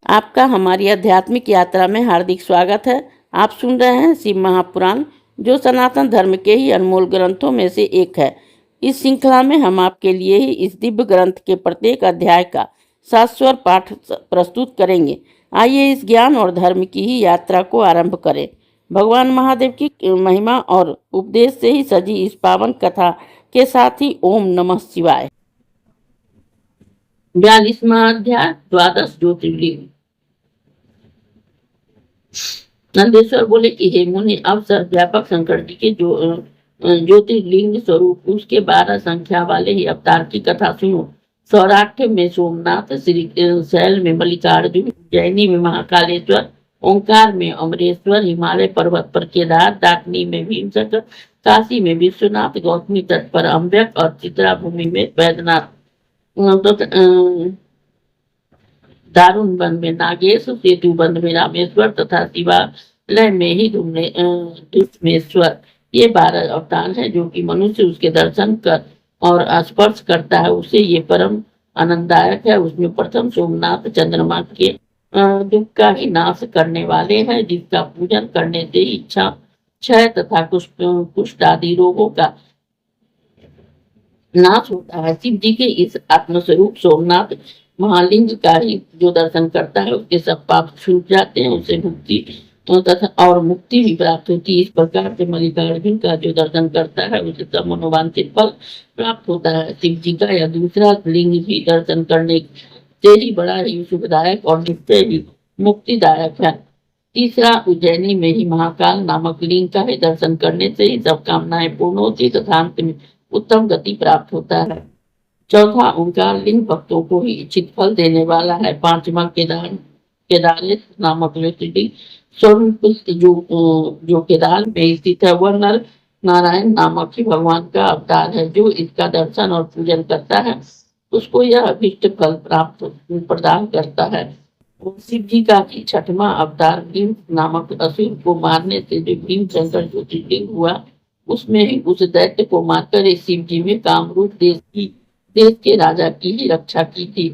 आपका हमारी आध्यात्मिक यात्रा में हार्दिक स्वागत है। आप सुन रहे हैं शिव महापुराण, जो सनातन धर्म के ही अनमोल ग्रंथों में से एक है। इस श्रृंखला में हम आपके लिए ही इस दिव्य ग्रंथ के प्रत्येक अध्याय का शाश्वत पाठ प्रस्तुत करेंगे। आइए इस ज्ञान और धर्म की ही यात्रा को आरंभ करें। भगवान महादेव की महिमा और उपदेश से ही सजी इस पावन कथा के साथ ही ओम नमः शिवाय। 42वां अध्याय, द्वादश ज्योतिर्लिंग। नंदेश्वर बोले कि हे मुनि, अब व्यापक शंकर जी के ज्योतिर्लिंग स्वरूप उसके 12 संख्या वाले ही अवतार की कथा सुनो। सौराष्ट्र में सोमनाथ, श्री शैल में मल्लिकार्जुन, उज्जैनी में महाकालेश्वर, ओंकार में अमरेश्वर, हिमालय पर्वत पर केदार, डाकनी में भीमशंकर, काशी में विश्वनाथ, गौतमी तट पर अम्बक और चित्रा भूमि में वैद्यनाथ, दारुण वन में नागेश, सेतु बंध में रामेश्वर तथा शिवालय में ही धुष्मेश्वर। ये 12 अवतार हैं जो कि मनुष्य उसके दर्शन कर और स्पर्श करता है उसे ये परम आनंददायक है। उसमें प्रथम सोमनाथ चंद्रमा के दुख का ही नाश करने वाले हैं, जिसका पूजन करने से इच्छा क्षय तथा कुष्ठ आदि रोगों का नाश होता है। शिव जी के इस आत्मस्वरूप सोमनाथ महालिंग का ही जो दर्शन करता है उसके सब पाप छूट जाते हैं, उसे मुक्ति तथा और मुक्ति भी प्राप्त होती है। इस प्रकार से मल्लिकार्जुन का जो दर्शन करता है उसे सब मनोवांछित फल प्राप्त होता है। शिव जी का यह दूसरा लिंग भी दर्शन करने से ही बड़ा ही शुभदायक और निश्चय ही मुक्तिदायक है। तीसरा, उज्जैनी में ही महाकाल नामक लिंग का ही दर्शन करने से ही सब कामनाएं पूर्ण होती तथा अंत में उत्तम गति प्राप्त होता है। चौथा, ओंकार लिंग भक्तों को ही इच्छित फल देने वाला है। पांचवा, केदारेश नामक ज्योतिर्लिंग स्वर्ण जो केदार में स्थित है, वह नर नारायण नामक ही भगवान का अवतार है। जो इसका दर्शन और पूजन करता है उसको यह अभिष्ट फल प्राप्त प्रदान करता है। शिव जी का ही छठवां अवतार भीम नामक असुर को मारने से जो भीमशंकर ज्योतिर्लिंग हुआ, उसमें ही उस दैत्य को मारकर इस शिव जी में कामरूप देश के राजा की ही रक्षा की थी।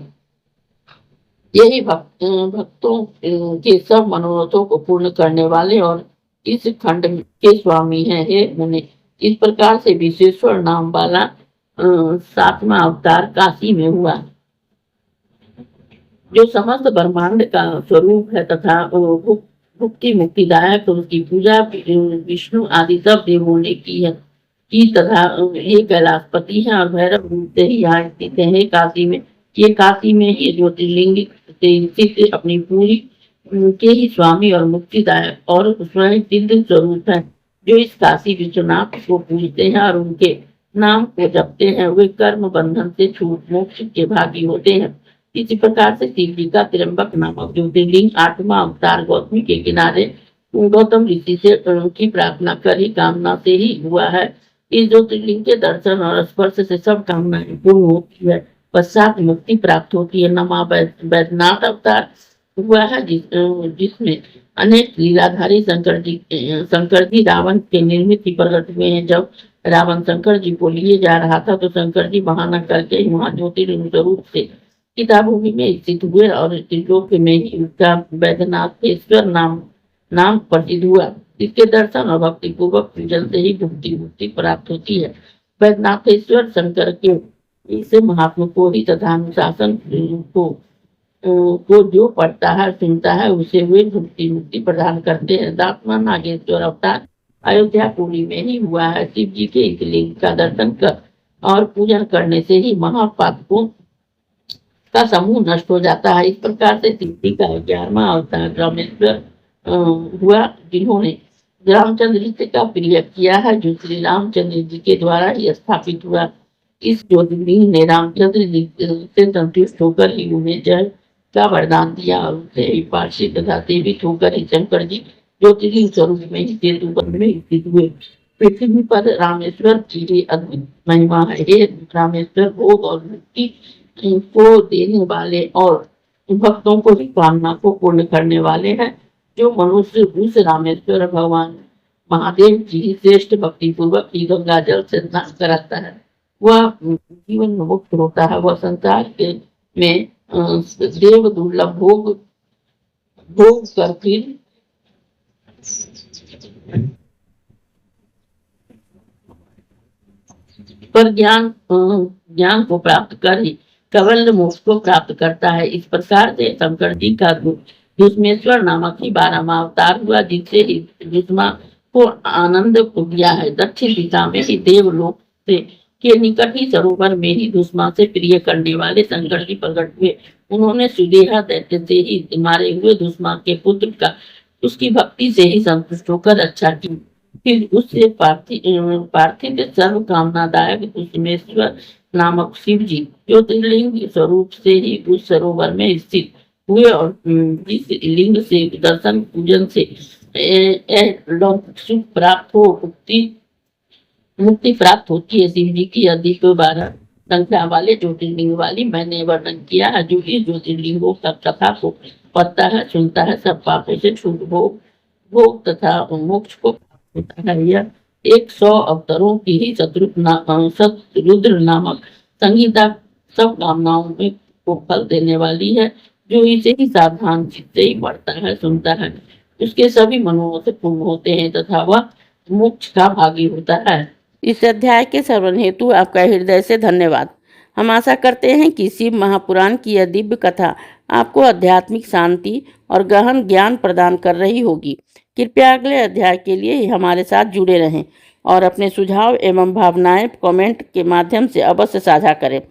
यही भक्तों के सब मनोरथों को पूर्ण करने वाले और इस खंड के स्वामी हैं। हे मुनि, इस प्रकार से विश्वेश्वर नाम वाला 7वां अवतार काशी में हुआ, जो समस्त ब्रह्मांड का स्वरूप है तथा मुक्ति मुक्तिदायक। उसकी पूजा विष्णु आदि सब देवों ने की है तथा ये कैलाशपति है और भैरव रूप से ही यहाँ स्थित है। काशी में ये ज्योतिर्लिंग स्थित अपनी पूरी के ही स्वामी और मुक्तिदायक और स्वयं सिद्ध स्वरूप है। जो इस काशी विश्वनाथ को पूजते हैं और उनके नाम को जपते हैं, वे कर्म बंधन से छूट मोक्ष के भागी होते हैं। इसी प्रकार से शिव जी का त्र्यंबक नामक ज्योतिर्लिंग 8वां अवतार गौतमी के किनारे गौतम ऋषि से की प्रार्थना कर ही कामना से ही हुआ है। इस ज्योतिर्लिंग के दर्शन और स्पर्श से सब कामनाएं पूर्ण होती है, पश्चात मुक्ति प्राप्त होती है। नमा वैद्यनाथ अवतार हुआ है जिसमें अनेक लीलाधारी शंकर जी रावण के निर्मित ही प्रकट हुए हैं। जब रावण शंकर जी को लिए जा रहा था तो शंकर जी बहाना करके वहां ज्योतिर्लिंग स्वरूप से किताभूमि में स्थित हुए और त्रिलोक में ही उसका वैद्यनाथेश्वर नाम प्रसिद्ध हुआ। इसके दर्शन और भक्ति पूर्वक पूजन से ही मुक्ति प्राप्त होती है। वैद्यनाथेश्वर शंकर के इस महात्मा को ही तथा अनुशासन को जो पढ़ता है सुनता है उसे वे मुक्ति प्रदान करते हैं। दात्मा नागेश्वर अवतार अयोध्यापुरी में ही हुआ है। शिव जी के इस लिंग का दर्शन कर और पूजन करने से ही महापातकों का समूह नष्ट हो जाता है। इस प्रकार से शिव जी का 11वां अवतार रामेश्वर हुआ, जिन्होंने रामचंद्र जी का प्रिय किया है, जो श्री रामचंद्र जी के द्वारा ही स्थापित हुआ। इस ज्योतिर्लिंग ने रामचंद्र जी से संतुष्ट होकर ही उन्हें जय का वरदान दिया और उनसे पार्षी तथा सेवित होकर ही शंकर जी ज्योतिर्लिंग स्वरूप में ही सेतुबंध में स्थित हुए। पृथ्वी पर रामेश्वर की अद्भुत महिमा है। हे रामेश्वर भोग और मुक्ति को देने वाले और भक्तों को भी कामना को पूर्ण करने वाले हैं। जो मनुष्य उस रामेश्वर भगवान महादेव जी श्रेष्ठ भक्ति पूर्वक गंगा जल से स्नान कराता है, वह जीवन मुक्त होता है। वह संसार के में देव दुर्लभ भोग भोग कर फिर पर ज्ञान को प्राप्त कर ही कवल मोक्ष को प्राप्त करता है। इस प्रकार से शंकर जी का दुष्मेश्वर नामक ही 12वां अवतार हुआ, जिससे ही दुष्मा को आनंद दिया है। दक्षिण दिशा में ही देवलोक से के निकट ही सरोवर में ही दुष्मा से प्रिय करने वाले शंकर जी प्रकट हुए। उन्होंने सुदेहा दैत्य से ही मारे हुए दुष्मा के पुत्र का उसकी भक्ति से ही संतुष्ट होकर रक्षा की। फिर उससे पार्थिव सर्व कामनादायक दुष्मेश्वर नामक शिव जी ज्योतिर्लिंग स्वरूप से ही उस सरोवर में स्थित हुए और जिस लिंग से दर्शन पूजन से लौकिक सुख प्राप्त हो मुक्ति प्राप्त होती है। शिव जी की अधिक 12 संख्या वाले ज्योतिर्लिंग वाली मैंने वर्णन किया है। जो इस ज्योतिर्लिंगों का कथा को पढ़ता है, सुनता है, सब पापों से छूट भोग तथा मोक्ष को होता है। यह 100 अवतारों की ही शतरुद्र नामक संगीता सब कामनाओं में को फल देने वाली है। जो इसे ही सावधान चित्त से ही पढ़ता है, सुनता है, उसके सभी मनोरथ पूर्ण होते हैं तथा वह मोक्ष का भागी होता है। इस अध्याय के श्रवण हेतु आपका हृदय से धन्यवाद। हम आशा करते हैं कि शिव महापुराण की यह दिव्य कथा आपको आध्यात्मिक शांति और गहन ज्ञान प्रदान कर रही होगी। कृपया अगले अध्याय के लिए हमारे साथ जुड़े रहें और अपने सुझाव एवं भावनाएं कमेंट के माध्यम से अवश्य साझा करें।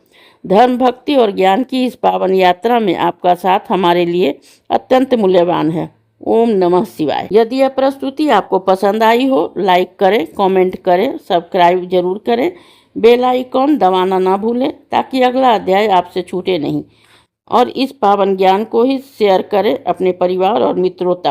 धर्म, भक्ति और ज्ञान की इस पावन यात्रा में आपका साथ हमारे लिए अत्यंत मूल्यवान है। ओम नमः शिवाय। यदि यह प्रस्तुति आपको पसंद आई हो, लाइक करें, कमेंट करें, सब्सक्राइब जरूर करें, बेल आइकॉन दबाना ना भूलें ताकि अगला अध्याय आपसे छूटे नहीं। और इस पावन ज्ञान को ही शेयर करें अपने परिवार और मित्रों तक।